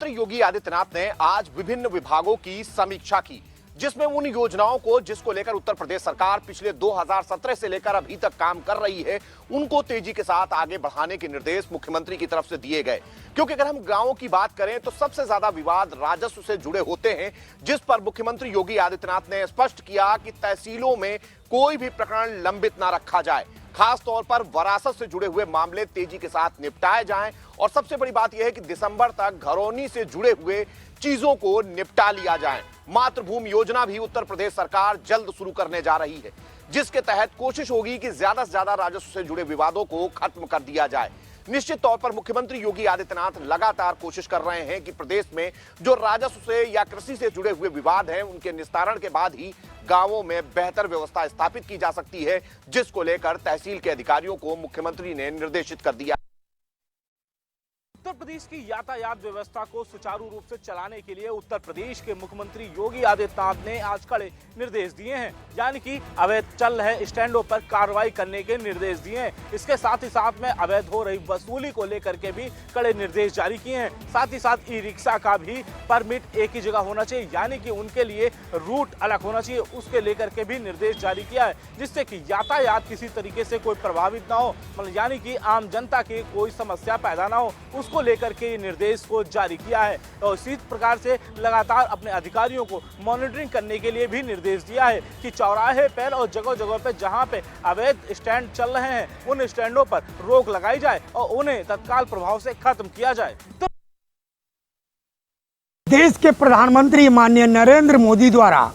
मुख्यमंत्री योगी आदित्यनाथ ने आज विभिन्न विभागों की समीक्षा की, जिसमें उन योजनाओं को जिसको लेकर उत्तर प्रदेश सरकार पिछले 2017 से लेकर अभी तक काम कर रही है, उनको तेजी के साथ आगे बढ़ाने के निर्देश मुख्यमंत्री की तरफ से दिए गए। क्योंकि अगर हम गांवों की बात करें तो सबसे ज्यादा विवाद राजस्व से जुड़े होते हैं, जिस पर मुख्यमंत्री योगी आदित्यनाथ ने स्पष्ट किया कि तहसीलों में कोई भी प्रकरण लंबित ना रखा जाए, खास तौर पर वरासत से जुड़े हुए मामले तेजी के साथ निपटाए जाएं। और सबसे बड़ी बात यह है कि दिसंबर तक घरौनी से जुड़े हुए चीजों को निपटा लिया जाए। मातृभूमि योजना भी उत्तर प्रदेश सरकार जल्द शुरू करने जा रही है, जिसके तहत कोशिश होगी कि ज्यादा से ज्यादा राजस्व से जुड़े विवादों को खत्म कर दिया जाए। निश्चित तौर पर मुख्यमंत्री योगी आदित्यनाथ लगातार कोशिश कर रहे हैं कि प्रदेश में जो राजस्व से या कृषि से जुड़े हुए विवाद हैं, उनके निस्तारण के बाद ही गांवों में बेहतर व्यवस्था स्थापित की जा सकती है, जिसको लेकर तहसील के अधिकारियों को मुख्यमंत्री ने निर्देशित कर दिया। उत्तर प्रदेश की यातायात व्यवस्था को सुचारू रूप से चलाने के लिए उत्तर प्रदेश के मुख्यमंत्री योगी आदित्यनाथ ने आज कड़े निर्देश दिए हैं, यानी कि अवैध चल रहे स्टैंडों पर कार्रवाई करने के निर्देश दिए हैं। इसके साथ ही साथ में अवैध हो रही वसूली को लेकर के भी कड़े निर्देश जारी किए हैं। साथ ही साथ ई रिक्शा का भी परमिट एक ही जगह होना चाहिए, यानी कि उनके लिए रूट अलग होना चाहिए, उसके लेकर के भी निर्देश जारी किया है, जिससे कि यातायात किसी तरीके से कोई प्रभावित ना हो, मतलब यानी कि आम जनता की कोई समस्या पैदा ना हो, उसको लेकर के निर्देश को जारी किया है। और इसी प्रकार से लगातार अपने अधिकारियों को मॉनिटरिंग करने के लिए भी निर्देश दिया है कि चौराहे पर और जगह जगह पर जहां पे अवैध स्टैंड चल रहे हैं, उन स्टैंडों पर रोक लगाई जाए और उन्हें तत्काल प्रभाव से खत्म किया जाए। देश के प्रधानमंत्री माननीय नरेंद्र मोदी द्वारा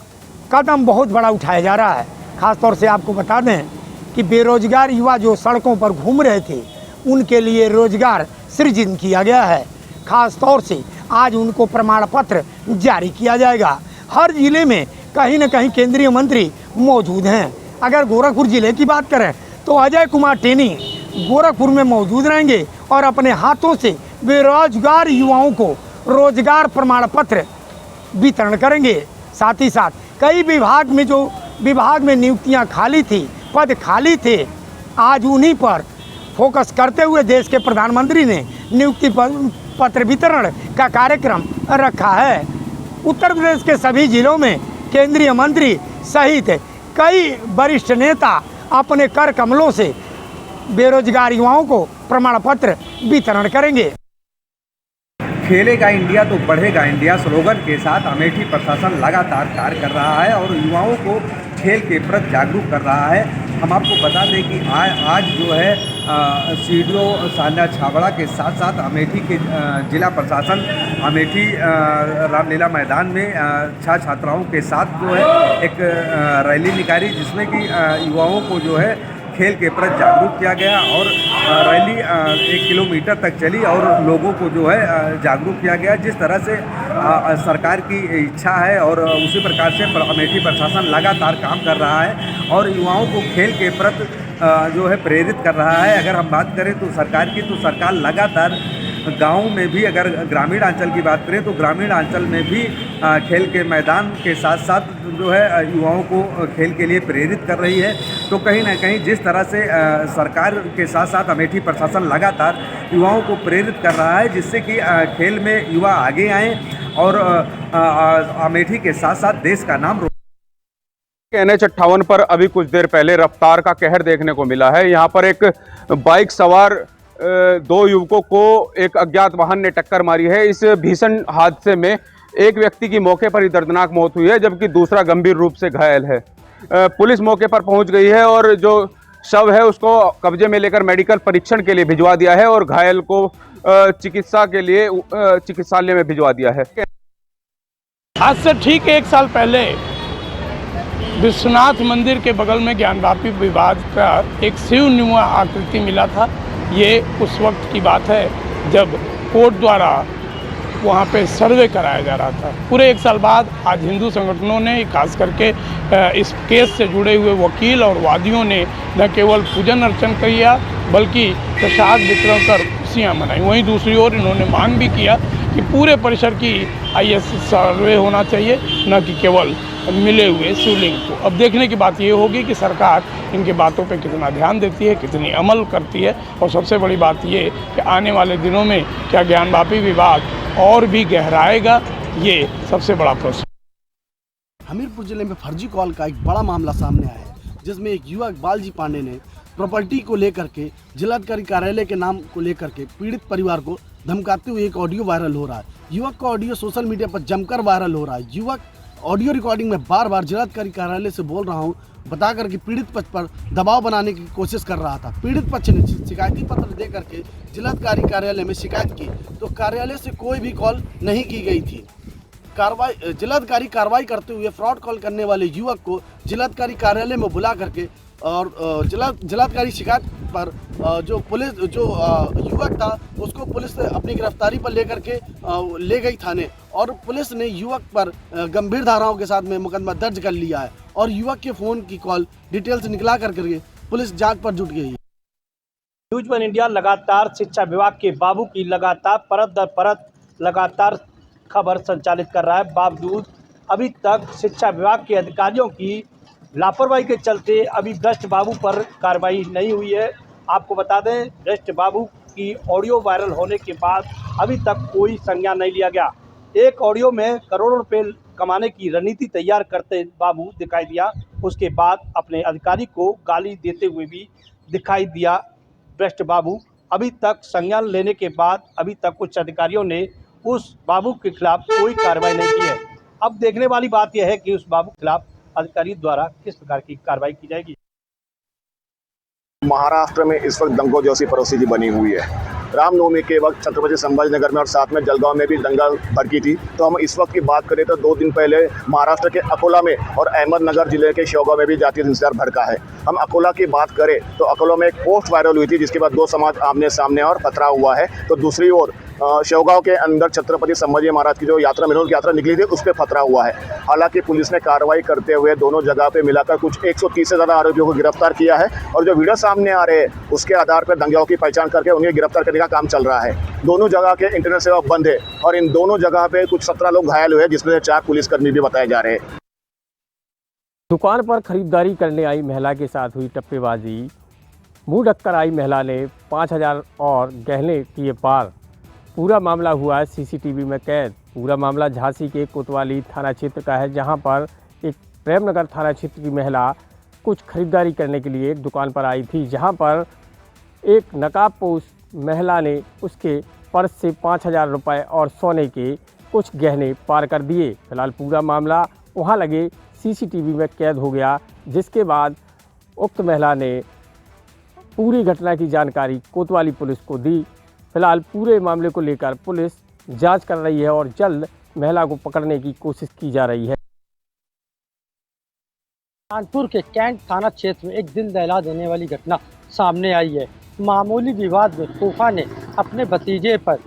कदम बहुत बड़ा उठाया जा रहा है। खासतौर से आपको बता दें कि बेरोजगार युवा जो सड़कों पर घूम रहे थे, उनके लिए रोजगार सृजन किया गया है। खास तौर से आज उनको प्रमाण पत्र जारी किया जाएगा। हर जिले में कहीं न कहीं केंद्रीय मंत्री मौजूद हैं। अगर गोरखपुर जिले की बात करें तो अजय कुमार टेनी गोरखपुर में मौजूद रहेंगे और अपने हाथों से बेरोजगार युवाओं को रोजगार प्रमाण पत्र वितरण करेंगे। साथ ही साथ कई विभाग में नियुक्तियां खाली थी, पद खाली थे, आज उन्हीं पर फोकस करते हुए देश के प्रधानमंत्री ने नियुक्ति पत्र वितरण का कार्यक्रम रखा है। उत्तर प्रदेश के सभी जिलों में केंद्रीय मंत्री सहित कई वरिष्ठ नेता अपने कर कमलों से बेरोजगार युवाओं को प्रमाण पत्र वितरण करेंगे। खेलेगा इंडिया तो बढ़ेगा इंडिया स्लोगन के साथ अमेठी प्रशासन लगातार कार्य कर रहा है और युवाओं को खेल के प्रति जागरूक कर रहा है। हम आपको बता दें कि आज जो है सीडीओ सान्या छाबड़ा के साथ साथ अमेठी के जिला प्रशासन अमेठी रामलीला मैदान में छात्राओं के साथ जो है एक रैली निकाली, जिसमें कि युवाओं को जो है खेल के प्रति जागरूक किया गया और रैली 1 किलोमीटर तक चली और लोगों को जो है जागरूक किया गया। जिस तरह से सरकार की इच्छा है और उसी प्रकार से अमेठी प्रशासन लगातार काम कर रहा है और युवाओं को खेल के प्रति जो है प्रेरित कर रहा है। अगर हम बात करें तो सरकार की, तो सरकार लगातार गाँव में भी, अगर ग्रामीण अंचल की बात करें तो ग्रामीण अंचल में भी खेल के मैदान के साथ साथ जो है युवाओं को खेल के लिए प्रेरित कर रही है। तो कहीं ना कहीं जिस तरह से सरकार के साथ साथ अमेठी प्रशासन लगातार युवाओं को प्रेरित कर रहा है, जिससे कि खेल में युवा आगे आएँ और अमेठी के साथ साथ देश का नाम NH-58 पर अभी कुछ देर पहले रफ्तार का कहर देखने को मिला है। यहाँ पर एक बाइक सवार 2 युवकों को एक अज्ञात वाहन ने टक्कर मारी है। इस भीषण हादसे में एक व्यक्ति की मौके पर ही दर्दनाक मौत हुई है, जबकि दूसरा गंभीर रूप से घायल है। पुलिस मौके पर पहुंच गई है और जो शव है उसको कब्जे में लेकर मेडिकल परीक्षण के लिए भिजवा दिया है और घायल को चिकित्सा के लिए चिकित्सालय में भिजवा दिया है। आज से ठीक 1 साल पहले विश्वनाथ मंदिर के बगल में ज्ञानवापी विवाद का एक शिवनुमा आकृति मिला था। ये उस वक्त की बात है जब कोर्ट द्वारा वहाँ पे सर्वे कराया जा रहा था। पूरे 1 साल बाद आज हिंदू संगठनों ने, खास करके इस केस से जुड़े हुए वकील और वादियों ने न केवल पूजन अर्चन किया बल्कि प्रसाद वितरण कर खुशियाँ मनाई। वहीं दूसरी ओर इन्होंने मांग भी किया कि पूरे परिसर की IS सर्वे होना चाहिए, न कि केवल मिले हुए शिवलिंग को। अब देखने की बात ये होगी कि सरकार इनकी बातों पे कितना ध्यान देती है, कितनी अमल करती है, और सबसे बड़ी बात ये कि आने वाले दिनों में क्या ज्ञानवापी विवाद और भी गहराएगा, ये सबसे बड़ा प्रश्न। हमीरपुर जिले में फर्जी कॉल का एक बड़ा मामला सामने आया है, जिसमें एक युवक बालजी पांडे ने प्रॉपर्टी को लेकर के जिलाधिकारी कार्यालय के नाम को लेकर के पीड़ित परिवार को धमकाते हुए एक ऑडियो वायरल हो रहा है। युवक का ऑडियो सोशल मीडिया पर जमकर वायरल हो रहा है। युवक ऑडियो रिकॉर्डिंग में बार बार जिलाधिकारी कार्यालय से बोल रहा हूँ बताकर कि पीड़ित पक्ष पर दबाव बनाने की कोशिश कर रहा था। पीड़ित पक्ष ने शिकायती पत्र दे करके जिलाधिकारी कार्यालय में शिकायत की, तो कार्यालय से कोई भी कॉल नहीं की गई थी। जिलाधिकारी कार्रवाई करते हुए फ्रॉड कॉल करने वाले युवक को जिलाधिकारी कार्यालय में बुला करके और जिलाधिकारी शिकायत पर जो युवक था उसको पुलिस अपनी गिरफ्तारी पर लेकर के ले गई थाने, और पुलिस ने युवक पर गंभीर धाराओं के साथ में मुकदमा दर्ज कर लिया है और युवक के फ़ोन की कॉल डिटेल्स निकला करके पुलिस जांच पर जुट गई है। न्यूज़ वन इंडिया लगातार शिक्षा विभाग के बाबू की लगातार परत दर परत लगातार खबर संचालित कर रहा है। बावजूद अभी तक शिक्षा विभाग के अधिकारियों की लापरवाही के चलते अभी भ्रष्ट बाबू पर कार्रवाई नहीं हुई है। आपको बता दें, भ्रष्ट बाबू की ऑडियो वायरल होने के बाद अभी तक कोई संज्ञान नहीं लिया गया। एक ऑडियो में करोड़ों रुपए कमाने की रणनीति तैयार करते बाबू दिखाई दिया, उसके बाद अपने अधिकारी को गाली देते हुए भी दिखाई दिया भ्रष्ट बाबू। अभी तक संज्ञान लेने के बाद अभी तक कुछ अधिकारियों ने उस बाबू के खिलाफ कोई कार्रवाई नहीं की है। अब देखने वाली बात यह है कि उस बाबू के खिलाफ अधिकारी द्वारा किस प्रकार की कार्रवाई की जाएगी। महाराष्ट्र में इस वक्त दंगो जैसी परिस्थिति बनी हुई है। रामनवमी के वक्त छत्रपति संभाजीनगर में और साथ में जलगांव में भी दंगल भड़की थी। तो हम इस वक्त की बात करें तो 2 दिन पहले महाराष्ट्र के अकोला में और अहमदनगर जिले के शेवगांव में भी जातीय हिंसा भड़का है। हम अकोला की बात करें तो अकोला में एक पोस्ट वायरल हुई थी, जिसके बाद 2 समाज आमने सामने और पथरा हुआ है। तो दूसरी ओर शेवगांव के अंदर छत्रपति संभाजी महाराज की जो यात्रा मिलोन की यात्रा निकली थी उस पर खतरा हुआ है। हालांकि पुलिस ने कार्रवाई करते हुए दोनों जगह पे मिलाकर कुछ 130 से ज़्यादा आरोपियों को गिरफ्तार किया है, और जो वीडियो सामने आ रहे हैं उसके आधार पर दंगों की पहचान करके उन्हें गिरफ्तार करने का काम चल रहा है। दोनों जगह के इंटरनेट सेवा बंद है और इन दोनों जगह पे कुछ 17 लोग घायल हुए, जिसमें से 4 पुलिसकर्मी भी बताए जा रहे हैं। दुकान पर खरीदारी करने आई महिला के साथ हुई टप्पेबाजी, मुंह ढककर आई महिला ने 5000 और गहने किए पार। पूरा मामला हुआ है सीसीटीवी में कैद। पूरा मामला झांसी के कोतवाली थाना क्षेत्र का है, जहां पर एक प्रेमनगर थाना क्षेत्र की महिला कुछ खरीदारी करने के लिए एक दुकान पर आई थी, जहां पर एक नकाबपोश महिला ने उसके पर्स से 5000 रुपये और सोने के कुछ गहने पार कर दिए। फिलहाल पूरा मामला वहां लगे सीसीटीवी में कैद हो गया, जिसके बाद उक्त महिला ने पूरी घटना की जानकारी कोतवाली पुलिस को दी। फिलहाल पूरे मामले को लेकर पुलिस जांच कर रही है और जल्द महिला को पकड़ने की कोशिश की जा रही है। कानपुर के कैंट थाना क्षेत्र में एक दिल दहला देने वाली घटना सामने आई है। मामूली विवाद में फूफा ने अपने भतीजे पर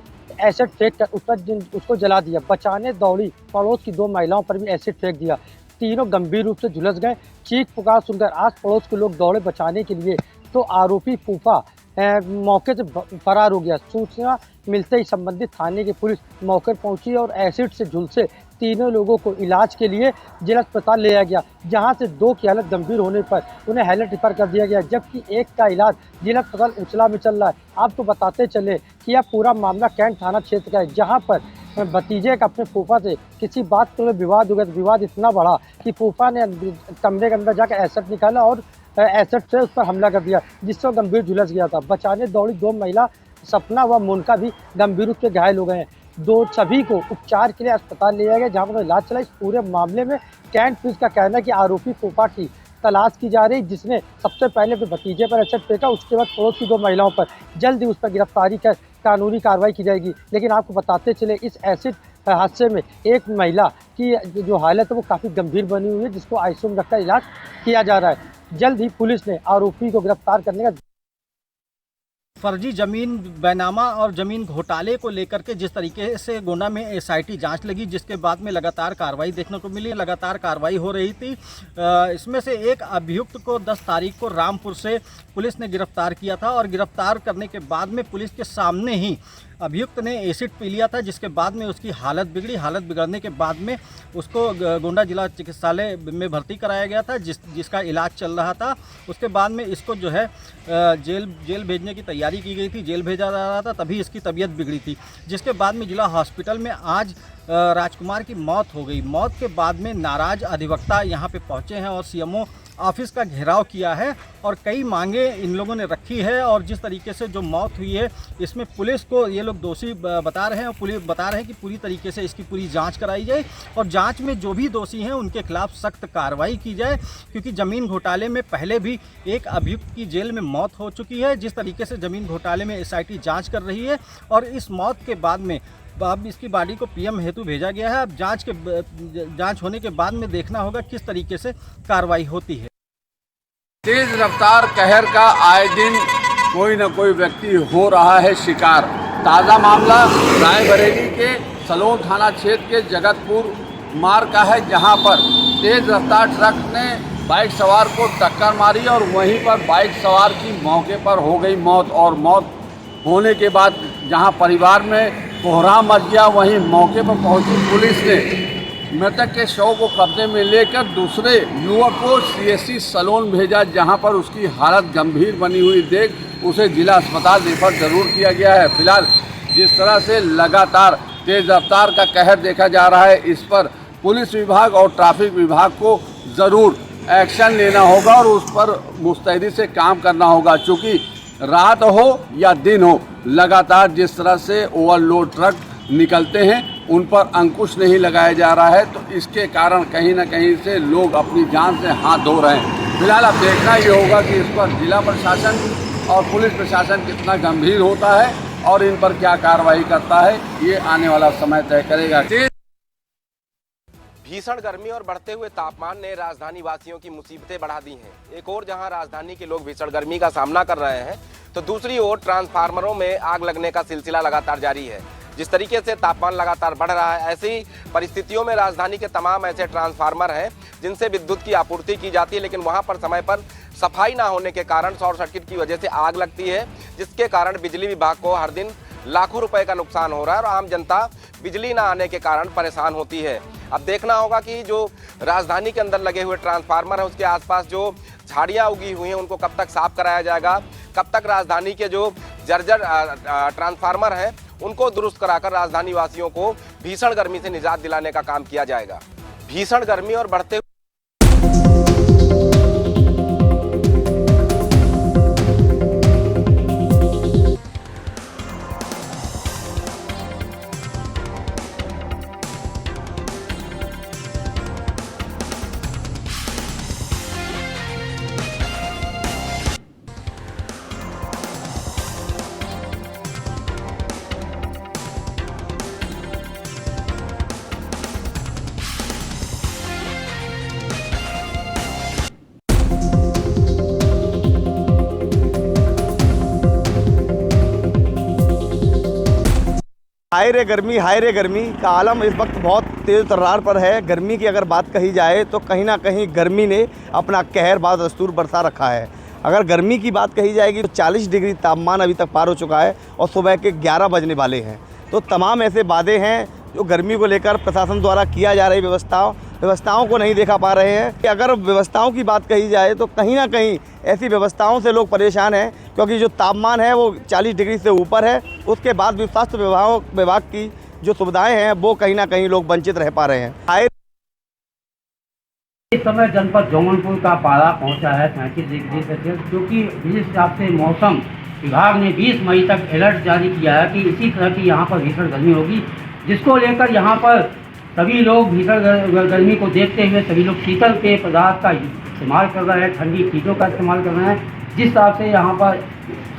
एसिड फेंक कर उसको जला दिया। बचाने दौड़ी पड़ोस की 2 महिलाओं पर भी एसिड फेंक दिया। तीनों गंभीर रूप से झुलस गए। चीख पुकार सुनकर आस पड़ोस के लोग दौड़े बचाने के लिए, तो आरोपी फूफा मौके से फरार हो गया। सूचना मिलते ही संबंधित थाने की पुलिस मौके पर पहुंची और एसिड से झुलसे तीनों लोगों को इलाज के लिए जिला अस्पताल ले जाया गया, जहां से 2 की हालत गंभीर होने पर उन्हें हाईलाइट रेफर कर दिया गया, जबकि एक का इलाज जिला अस्पताल उचला में चल रहा है। आपको बताते चले कि यह पूरा मामला कैंट थाना क्षेत्र का है, जहाँ पर भतीजे का अपने फूफा से किसी बात पर विवाद हो गया। विवाद इतना बड़ा कि फूफा ने कमरे के अंदर जाकर एसिड निकाला और एसिड से उस पर हमला कर दिया, जिससे गंभीर झुलस गया था। बचाने दौड़ी 2 महिला सपना व मोनिका भी गंभीर रूप से घायल हो गए हैं। सभी को उपचार के लिए अस्पताल ले जाया गया, जहां पर इलाज चला। इस पूरे मामले में कैंट पुलिस का कहना है कि आरोपी फूफा की तलाश की जा रही, जिसने सबसे पहले अपने भतीजे पर एसिड फेंका, उसके बाद पड़ोस की 2 महिलाओं पर। जल्द ही उस पर गिरफ्तारी कर कानूनी कार्रवाई की जाएगी। लेकिन आपको बताते चले, इस एसिड हादसे में एक महिला की जो हालत है वो काफ़ी गंभीर बनी हुई है, जिसको आईसीयू में रखकर इलाज किया जा रहा है। जल्द ही पुलिस ने आरोपी को गिरफ्तार करने का फर्जी ज़मीन बैनामा और ज़मीन घोटाले को लेकर के जिस तरीके से गोंडा में एसआईटी जांच लगी, जिसके बाद में लगातार कार्रवाई देखने को मिली, लगातार कार्रवाई हो रही थी। इसमें से एक अभियुक्त को 10 तारीख को रामपुर से पुलिस ने गिरफ्तार किया था और गिरफ्तार करने के बाद में पुलिस के सामने ही अभियुक्त ने एसिड पी लिया था, जिसके बाद में उसकी हालत बिगड़ी। हालत बिगड़ने के बाद में उसको गोंडा जिला चिकित्सालय में भर्ती कराया गया था, जिसका इलाज चल रहा था। उसके बाद में इसको जो है जेल भेजने की तैयारी की गई थी, जेल भेजा जा रहा था, तभी इसकी तबीयत बिगड़ी थी। जिसके बाद में जिला हॉस्पिटल में आज राजकुमार की मौत हो गई। मौत के बाद में नाराज अधिवक्ता यहाँ पे पहुँचे हैं और सीएमओ ऑफिस का घेराव किया है और कई मांगे इन लोगों ने रखी है। और जिस तरीके से जो मौत हुई है, इसमें पुलिस को ये लोग दोषी बता रहे हैं और पुलिस बता रहे हैं कि पूरी तरीके से इसकी पूरी जांच कराई जाए और जांच में जो भी दोषी हैं उनके खिलाफ सख्त कार्रवाई की जाए, क्योंकि ज़मीन घोटाले में पहले भी एक अभियुक्त की जेल में मौत हो चुकी है। जिस तरीके से ज़मीन घोटाले में SIT जाँच कर रही है और इस मौत के बाद में अब इसकी बॉडी को PM हेतु भेजा गया है। अब जांच होने के बाद में देखना होगा किस तरीके से कार्रवाई होती है। तेज रफ्तार कहर का आए दिन कोई न कोई व्यक्ति हो रहा है शिकार। ताज़ा मामला रायबरेली के सलोन थाना क्षेत्र के जगतपुर मार्ग का है, जहां पर तेज रफ्तार ट्रक ने बाइक सवार को टक्कर मारी और वहीं पर बाइक सवार की मौके पर हो गई मौत। और मौत होने के बाद जहां परिवार में कोहराम मच गया, वहीं मौके पर पहुंची पुलिस ने मृतक के शव को कब्जे में लेकर दूसरे युवक को CSC सलोन भेजा, जहां पर उसकी हालत गंभीर बनी हुई देख उसे जिला अस्पताल रेफर जरूर किया गया है। फिलहाल जिस तरह से लगातार तेज रफ्तार का कहर देखा जा रहा है, इस पर पुलिस विभाग और ट्रैफिक विभाग को ज़रूर एक्शन लेना होगा और उस पर मुस्तैदी से काम करना होगा, क्योंकि रात हो या दिन हो, लगातार जिस तरह से ओवरलोड ट्रक निकलते हैं उन पर अंकुश नहीं लगाया जा रहा है, तो इसके कारण कहीं ना कहीं से लोग अपनी जान से हाथ धो रहे हैं। फिलहाल अब देखना ये होगा कि इस पर जिला प्रशासन और पुलिस प्रशासन कितना गंभीर होता है और इन पर क्या कार्रवाई करता है, ये आने वाला समय तय करेगा। भीषण गर्मी और बढ़ते हुए तापमान ने राजधानी वासियों की मुसीबतें बढ़ा दी हैं। एक ओर जहां राजधानी के लोग भीषण गर्मी का सामना कर रहे हैं, तो दूसरी ओर ट्रांसफार्मरों में आग लगने का सिलसिला लगातार जारी है। जिस तरीके से तापमान लगातार बढ़ रहा है, ऐसी परिस्थितियों में राजधानी के तमाम ऐसे ट्रांसफार्मर हैं जिनसे विद्युत की आपूर्ति की जाती है, लेकिन वहां पर समय पर सफाई ना होने के कारण शॉर्ट सर्किट की वजह से आग लगती है, जिसके कारण बिजली विभाग को हर दिन लाखों रुपए का नुकसान हो रहा है और आम जनता बिजली ना आने के कारण परेशान होती है। अब देखना होगा कि जो राजधानी के अंदर लगे हुए ट्रांसफार्मर है, उसके आसपास जो झाड़ियाँ उगी हुई हैं उनको कब तक साफ कराया जाएगा, कब तक राजधानी के जो जर्जर ट्रांसफार्मर हैं उनको दुरुस्त कराकर राजधानी वासियों को भीषण गर्मी से निजात दिलाने का काम किया जाएगा। भीषण गर्मी और बढ़ते हाय रे गर्मी का आलम इस वक्त बहुत तेज़ तर्रार पर है। गर्मी की अगर बात कही जाए तो कहीं ना कहीं गर्मी ने अपना कहर बाद दस्तूर बरसा रखा है। अगर गर्मी की बात कही जाएगी तो 40 डिग्री तापमान अभी तक पार हो चुका है और सुबह के 11 बजने वाले हैं। तो तमाम ऐसे वादे हैं जो गर्मी को लेकर प्रशासन द्वारा किया जा रही व्यवस्थाओं को नहीं देखा पा रहे हैं। कि अगर व्यवस्थाओं की बात कही जाए तो कहीं ना कहीं ऐसी व्यवस्थाओं से लोग परेशान हैं, क्योंकि जो तापमान है वो 40 डिग्री से ऊपर है। उसके बाद भी स्वास्थ्य विभाग की जो सुविधाएं हैं वो कहीं ना कहीं लोग वंचित रह पा रहे हैं। इस समय जनपद जौनपुर का पारा पहुंचा है 35 डिग्री सेल्सियस, जो कि जिस हिसाब से मौसम विभाग ने 20 मई तक अलर्ट जारी किया है कि इसी तरह की यहाँ पर भीषण गर्मी होगी, जिसको लेकर यहाँ पर सभी लोग भीषण गर्मी को देखते हुए सभी लोग शीतल पेय पदार्थ का इस्तेमाल कर रहे हैं, ठंडी चीज़ों का इस्तेमाल कर रहे हैं। जिस हिसाब से यहाँ पर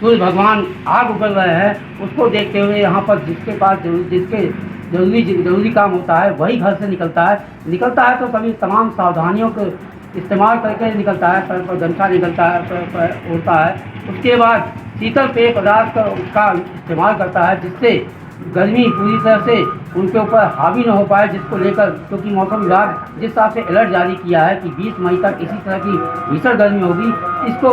सूर्य भगवान आग उगल रहे हैं, उसको देखते हुए यहाँ पर जिसके पास जिसके जरूरी काम होता है वही घर से निकलता है तो सभी तमाम सावधानियों को इस्तेमाल करके निकलता है। पैर पर गमछा निकलता है, उड़ता है। उसके बाद शीतल पेय पदार्थ का इस्तेमाल करता है, जिससे गर्मी पूरी तरह से उनके ऊपर हावी न हो पाए, जिसको लेकर क्योंकि मौसम विभाग जिस हिसाब से अलर्ट जारी किया है कि 20 मई तक इसी तरह की भीषण गर्मी होगी,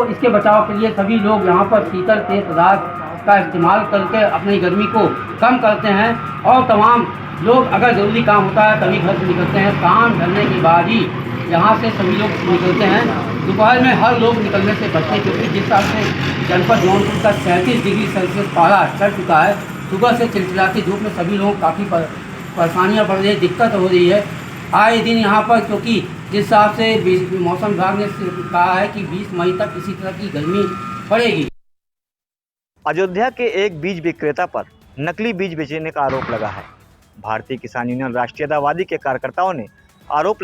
इसके बचाव के लिए सभी लोग यहाँ पर शीतल पेय पदार्थ का इस्तेमाल करके अपनी गर्मी को कम करते हैं। और तमाम लोग अगर ज़रूरी काम होता है तभी घर से निकलते हैं। काम ढलने के बाद ही यहाँ से सभी लोग निकलते हैं। दोपहर में हर लोग निकलने से बचते हैं, क्योंकि जिस हिसाब से जनपद जौनपुर का 37 डिग्री सेल्सियस पारा चढ़ चुका है, सुबह से चिलचिलाती धूप में सभी लोगों को काफ़ी परेशानियाँ बढ़ रही है, दिक्कत हो रही है आए दिन यहाँ पर। क्योंकि जिस हिसाब से मौसम विभाग ने कहा है कि 20 मई तक इसी तरह की गर्मी पड़ेगी। अयोध्या के एक बीज विक्रेता पर नकली बीज बेचने का आरोप लगा है। भारतीय किसान यूनियन राष्ट्रीयतावादी के कार्यकर्ताओं ने आरोप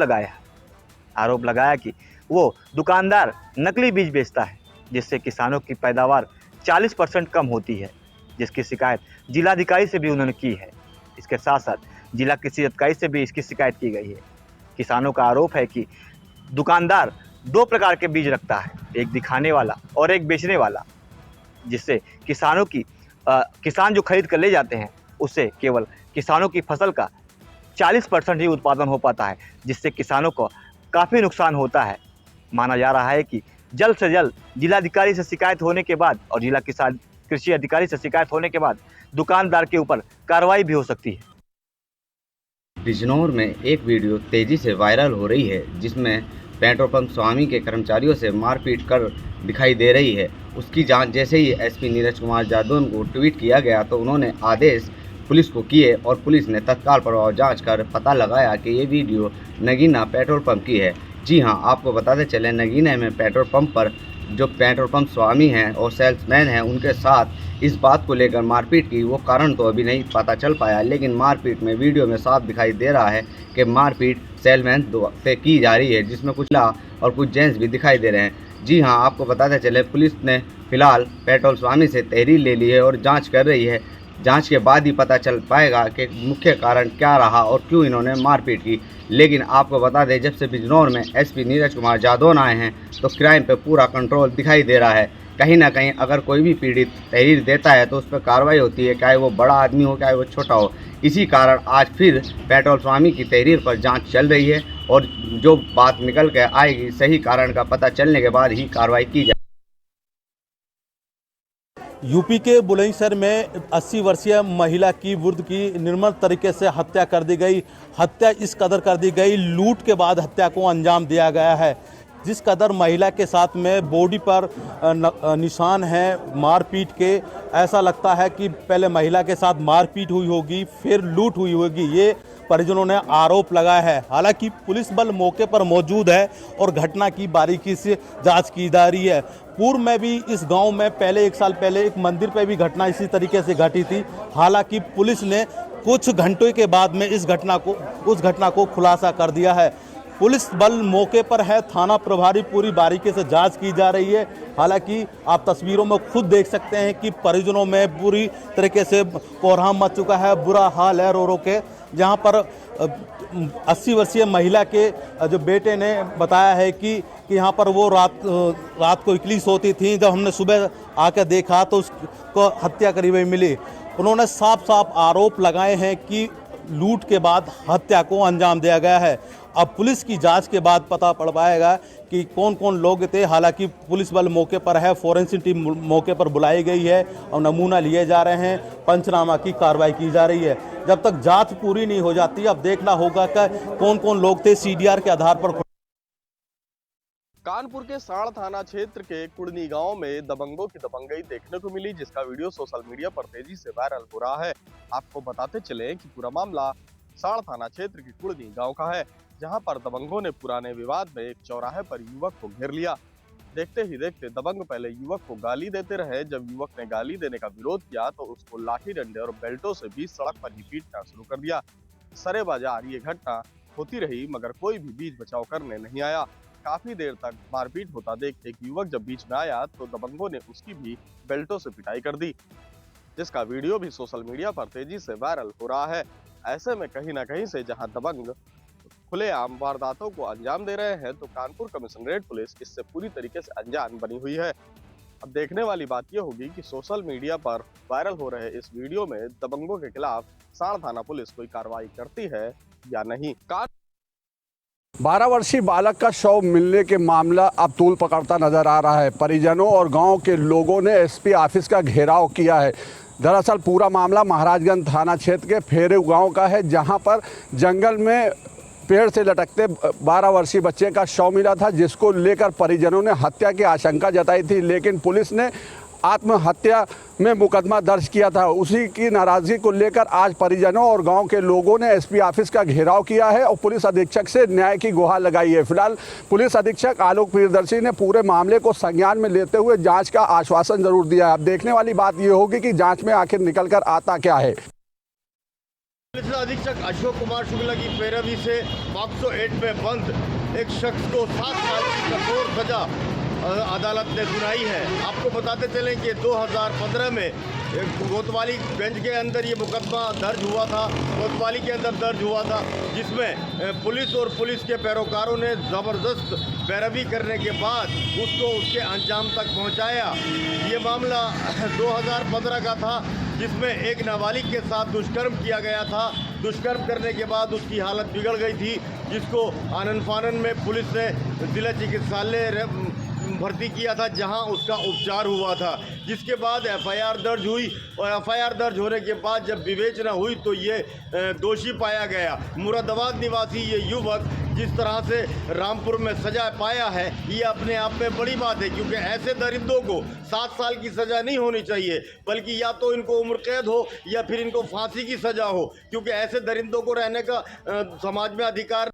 लगाया कि वो दुकानदार नकली बीज बेचता है, जिससे किसानों की पैदावार 40% कम होती है, जिसकी शिकायत जिलाधिकारी से भी उन्होंने की है। इसके साथ साथ जिला कृषि अधिकारी से भी इसकी शिकायत की गई है। किसानों का आरोप है कि दुकानदार 2 प्रकार के बीज रखता है, एक दिखाने वाला और एक बेचने वाला, जिससे किसान जो खरीद कर ले जाते हैं उससे केवल किसानों की फसल का 40% ही उत्पादन हो पाता है, जिससे किसानों को काफ़ी नुकसान होता है। माना जा रहा है कि जल्द से जल्द जिलाधिकारी से शिकायत होने के बाद और जिला कृषि अधिकारी से शिकायत होने के बाद दुकानदार के ऊपर कार्रवाई भी हो सकती है। बिजनौर में एक वीडियो तेजी से वायरल हो रही है, जिसमें पेट्रोल पंप स्वामी के कर्मचारियों से मारपीट कर दिखाई दे रही है। उसकी जांच जैसे ही एसपी नीरज कुमार जादौन को ट्वीट किया गया तो उन्होंने आदेश पुलिस को किए और पुलिस ने तत्काल प्रभाव जांच कर पता लगाया कि ये वीडियो नगीना पेट्रोल पंप की है। जी हां, आपको बताते चले नगीना में पेट्रोल पंप पर जो पेट्रोल पंप स्वामी हैं और सेल्समैन हैं, उनके साथ इस बात को लेकर मारपीट की वो कारण तो अभी नहीं पता चल पाया, लेकिन मारपीट में वीडियो में साफ दिखाई दे रहा है कि मारपीट सेल्समैन से की जा रही है, जिसमें कुछ महिला और कुछ जेंट्स भी दिखाई दे रहे हैं। जी हां, आपको बताते चले पुलिस ने फिलहाल पेट्रोल स्वामी से तहरीर ले ली है और जांच कर रही है। जांच के बाद ही पता चल पाएगा कि मुख्य कारण क्या रहा और क्यों इन्होंने मारपीट की। लेकिन आपको बता दें, जब से बिजनौर में एसपी नीरज कुमार जादौन आए हैं तो क्राइम पे पूरा कंट्रोल दिखाई दे रहा है। कहीं ना कहीं अगर कोई भी पीड़ित तहरीर देता है तो उस पर कार्रवाई होती है, चाहे वो बड़ा आदमी हो चाहे वो छोटा हो। इसी कारण आज फिर पेट्रोल स्वामी की तहरीर पर जांच चल रही है और जो बात निकल कर आएगी सही कारण का पता चलने के बाद ही कार्रवाई की जाए। यूपी के बुलंदशहर में 80 वर्षीय महिला की वृद्ध की निर्मम तरीके से हत्या कर दी गई। हत्या इस कदर कर दी गई, लूट के बाद हत्या को अंजाम दिया गया है। जिस कदर महिला के साथ में बॉडी पर निशान हैं मारपीट के, ऐसा लगता है कि पहले महिला के साथ मारपीट हुई होगी फिर लूट हुई होगी, ये परिजनों ने आरोप लगाया है। हालांकि पुलिस बल मौके पर मौजूद है और घटना की बारीकी से जांच की जा रही है। पूर्व में भी इस गांव में पहले 1 साल पहले एक मंदिर पे भी घटना इसी तरीके से घटी थी। हालांकि पुलिस ने कुछ घंटों के बाद में उस घटना को खुलासा कर दिया है। पुलिस बल मौके पर है, थाना प्रभारी पूरी बारीकी से जांच की जा रही है। हालांकि आप तस्वीरों में खुद देख सकते हैं कि परिजनों में बुरी तरीके से कोहराम मच चुका है, बुरा हाल है रो रो के। जहां पर 80 वर्षीय महिला के जो बेटे ने बताया है कि यहाँ पर वो रात को इकली सोती थी, जब हमने सुबह आकर देखा तो उसको हत्या करी हुई मिली। उन्होंने साफ साफ आरोप लगाए हैं कि लूट के बाद हत्या को अंजाम दिया गया है। अब पुलिस की जांच के बाद पता पड़ पाएगा कि कौन कौन लोग थे। हालांकि पुलिस बल मौके पर है, फोरेंसिक टीम मौके पर बुलाई गई है और नमूना लिए जा रहे हैं, पंचनामा की कार्रवाई की जा रही है। जब तक जांच पूरी नहीं हो जाती अब देखना होगा कि कौन कौन लोग थे, सीडीआर के आधार पर। कानपुर के साड़ थाना क्षेत्र के कुड़नी गांव में दबंगों की दबंगई देखने को मिली, जिसका वीडियो सोशल मीडिया पर तेजी से वायरल हो रहा है। आपको बताते चले कि पूरा मामला साड़ थाना क्षेत्र के कुड़नी गांव का है, जहां पर दबंगों ने पुराने विवाद में एक चौराहे पर युवक को घेर लिया। देखते ही देखते दबंग पहले युवक को गाली देते रहे। जब युवक ने गाली देने का विरोध किया तो उसको लाठी डंडे और बेल्टों से बीच सड़क पर ही पीटना शुरू कर दिया। सरे बाजार ये घटना होती रही मगर कोई भी बीच बचाव करने नहीं आया। काफी देर तक मारपीट होता देख एक युवक जब बीच में आया तो दबंगों ने उसकी भी बेल्टों से पिटाई कर दी, जिसका वीडियो भी सोशल मीडिया पर तेजी से वायरल हो रहा है। ऐसे में कहीं ना कहीं से जहां दबंग खुलेआम वारदातों को अंजाम दे रहे हैं तो कानपुर कमिश्नरेट पुलिस इससे पूरी तरीके से अनजान बनी हुई है। अब देखने वाली बात यह होगी कि सोशल मीडिया पर वायरल हो रहे इस वीडियो में दबंगों के खिलाफ साड़ थाना पुलिस कोई कार्रवाई करती है या नहीं। 12 वर्षीय बालक का शव मिलने के मामला अब तूल पकड़ता नजर आ रहा है। परिजनों और गांव के लोगों ने एसपी ऑफिस का घेराव किया है। दरअसल पूरा मामला महाराजगंज थाना क्षेत्र के फेरेव गांव का है, जहां पर जंगल में पेड़ से लटकते 12 वर्षीय बच्चे का शव मिला था, जिसको लेकर परिजनों ने हत्या की आशंका जताई थी, लेकिन पुलिस ने आत्महत्या में मुकदमा दर्ज किया था। उसी की नाराजगी को लेकर आज परिजनों और गांव के लोगों ने एसपी ऑफिस का घेराव किया है और पुलिस अधीक्षक से न्याय की गुहार लगाई है। फिलहाल पुलिस अधीक्षक आलोक प्रियदर्शी ने पूरे मामले को संज्ञान में लेते हुए जांच का आश्वासन जरूर दिया है। अब देखने वाली बात यह होगी कि जांच में आखिर निकल कर आता क्या है। पुलिस अधीक्षक अशोक कुमार शुक्ला की पैरवी से पॉक्सो 8 में बंद एक शख्स को 7 साल की कठोर सजा अदालत ने सुनाई है। आपको बताते चलें कि 2015 में कोतवाली गंज के अंदर ये मुकदमा दर्ज हुआ था, कोतवाली के अंदर दर्ज हुआ था, जिसमें पुलिस और पुलिस के पैरोकारों ने ज़बरदस्त पैरवी करने के बाद उसको उसके अंजाम तक पहुंचाया। ये मामला 2015 का था, जिसमें एक नाबालिग के साथ दुष्कर्म किया गया था। दुष्कर्म करने के बाद उसकी हालत बिगड़ गई थी, जिसको आनन फानन में पुलिस ने जिला चिकित्सालय भर्ती किया था, जहां उसका उपचार हुआ था। जिसके बाद एफआईआर दर्ज हुई और एफआईआर दर्ज होने के बाद जब विवेचना हुई तो ये दोषी पाया गया। मुरादाबाद निवासी ये युवक जिस तरह से रामपुर में सजा पाया है, ये अपने आप में बड़ी बात है, क्योंकि ऐसे दरिंदों को 7 साल की सज़ा नहीं होनी चाहिए, बल्कि या तो इनको उम्र कैद हो या फिर इनको फांसी की सज़ा हो, क्योंकि ऐसे दरिंदों को रहने का समाज में अधिकार